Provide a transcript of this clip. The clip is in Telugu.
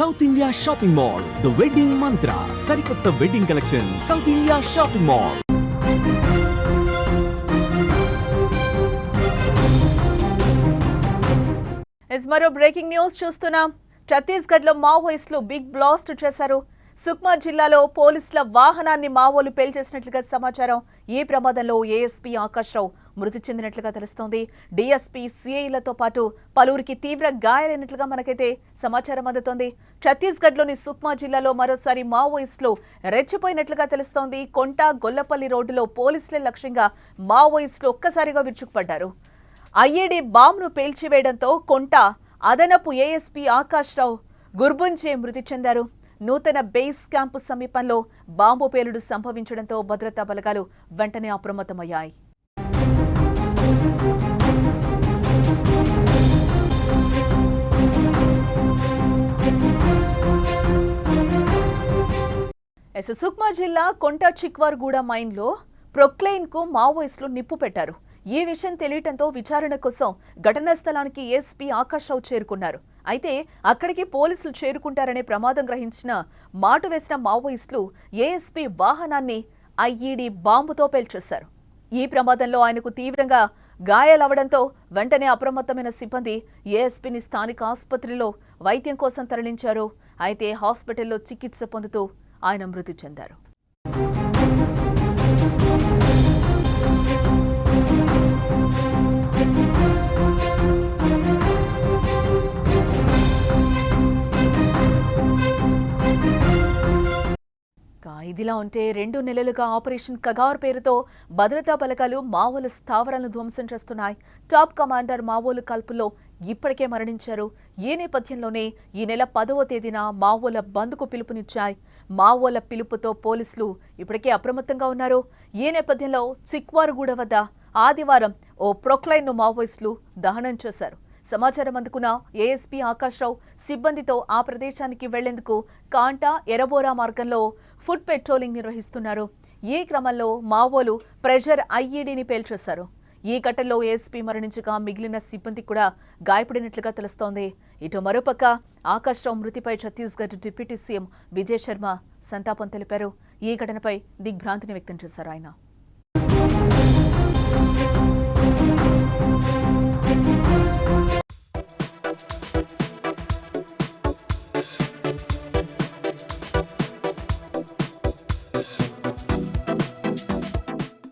South India shopping mall, the wedding మంత్ర, సరికొత్త wedding collection, south India shopping mall. మరో బ్రేకింగ్ న్యూస్ చూస్తున్నాం. ఛత్తీస్గఢ్ లో మావోయిస్టులు బిగ్ బ్లాస్ట్ చేశారు. సుక్మా జిల్లాలో పోలీసుల వాహనాన్ని మావోలు పేల్చేసినట్లుగా సమాచారం. ఈ ప్రమాదంలో ఏఎస్పీ ఆకాష్ రావు మృతి చెందినట్లుగా తెలుస్తోంది. డీఎస్పీ సిఐలతో పాటు పలువురికి తీవ్ర గాయాలైనట్లుగా మనకైతే సమాచారం అందుతోంది. ఛత్తీస్గఢ్లోని సుక్మా జిల్లాలో మరోసారి మావోయిస్టులు రెచ్చిపోయినట్లుగా తెలుస్తోంది. కొంట గొల్లపల్లి రోడ్డులో పోలీసులే లక్ష్యంగా మావోయిస్టులు ఒక్కసారిగా విరుచుకుపడ్డారు. ఐఈడీ బాంబును పేల్చివేయడంతో కొంట అదనపు ఏఎస్పీ ఆకాష్ రావు గుర్బుంజే మృతి చెందారు. నూతన బేస్ క్యాంపు సమీపంలో బాంబు పేలుడు సంభవించడంతో భద్రతా బలగాలు వెంటనే అప్రమత్తమయ్యాయి. సుక్మా జిల్లా కొంట చిక్వార్గూడ మైన్లో ప్రొక్లైన్ కు మావోయిస్టులు నిప్పు పెట్టారు. ఈ విషయం తెలియటంతో విచారణ కోసం ఘటనా స్థలానికి ఎస్పీ ఆకాష్ రావు చేరుకున్నారు. అయితే అక్కడికి పోలీసులు చేరుకుంటారనే ప్రమాదం గ్రహించిన మాటు వేసిన మావోయిస్టులు ఏఎస్పీ వాహనాన్ని ఐఈడీ బాంబుతో పేల్చేశారు. ఈ ప్రమాదంలో ఆయనకు తీవ్రంగా గాయాలవడంతో వెంటనే అప్రమత్తమైన సిబ్బంది ఏఎస్పీని స్థానిక ఆసుపత్రిలో వైద్యం కోసం తరలించారు. అయితే హాస్పిటల్లో చికిత్స పొందుతూ ఆయన మృతి చెందారు. ఇదిలా ఉంటే 2 నెలలుగా ఆపరేషన్ కగార్ పేరుతో భద్రతా బలగాలు మావోల స్థావరాలను ధ్వంసం చేస్తున్నాయి. టాప్ కమాండర్ మావోలు కాల్పుల్లో ఇప్పటికే మరణించారు. ఈ నేపథ్యంలోనే ఈ నెల 10వ తేదీన మావోల బంద్కు పిలుపునిచ్చాయి. మావోల పిలుపుతో పోలీసులు ఇప్పటికే అప్రమత్తంగా ఉన్నారు. ఈ నేపథ్యంలో చిక్వార్గూడ వద్ద ఆదివారం ఓ ప్రొక్లైన్ను మావోయిస్టులు దహనం చేశారు. సమాచారం అందుకున్న ఏఎస్పీ ఆకాష్ రావు సిబ్బందితో ఆ ప్రదేశానికి వెళ్లేందుకు కాంటా ఎరబోరా మార్గంలో ఫుడ్ పెట్రోలింగ్ నిర్వహిస్తున్నారు. ఈ క్రమంలో మావోలు ప్రెషర్ ఐఈడీని పేల్చేశారు. ఈ ఘటనలో ఏఎస్పీ మరణించగా మిగిలిన సిబ్బంది కూడా గాయపడినట్లుగా తెలుస్తోంది. ఇటు మరోపక్క ఆకాష్ రావు మృతిపై ఛత్తీస్గఢ్ డిప్యూటీ సీఎం విజయ్ శర్మ సంతాపం తెలిపారు. ఈ ఘటనపై దిగ్భ్రాంతిని వ్యక్తం చేశారు ఆయన.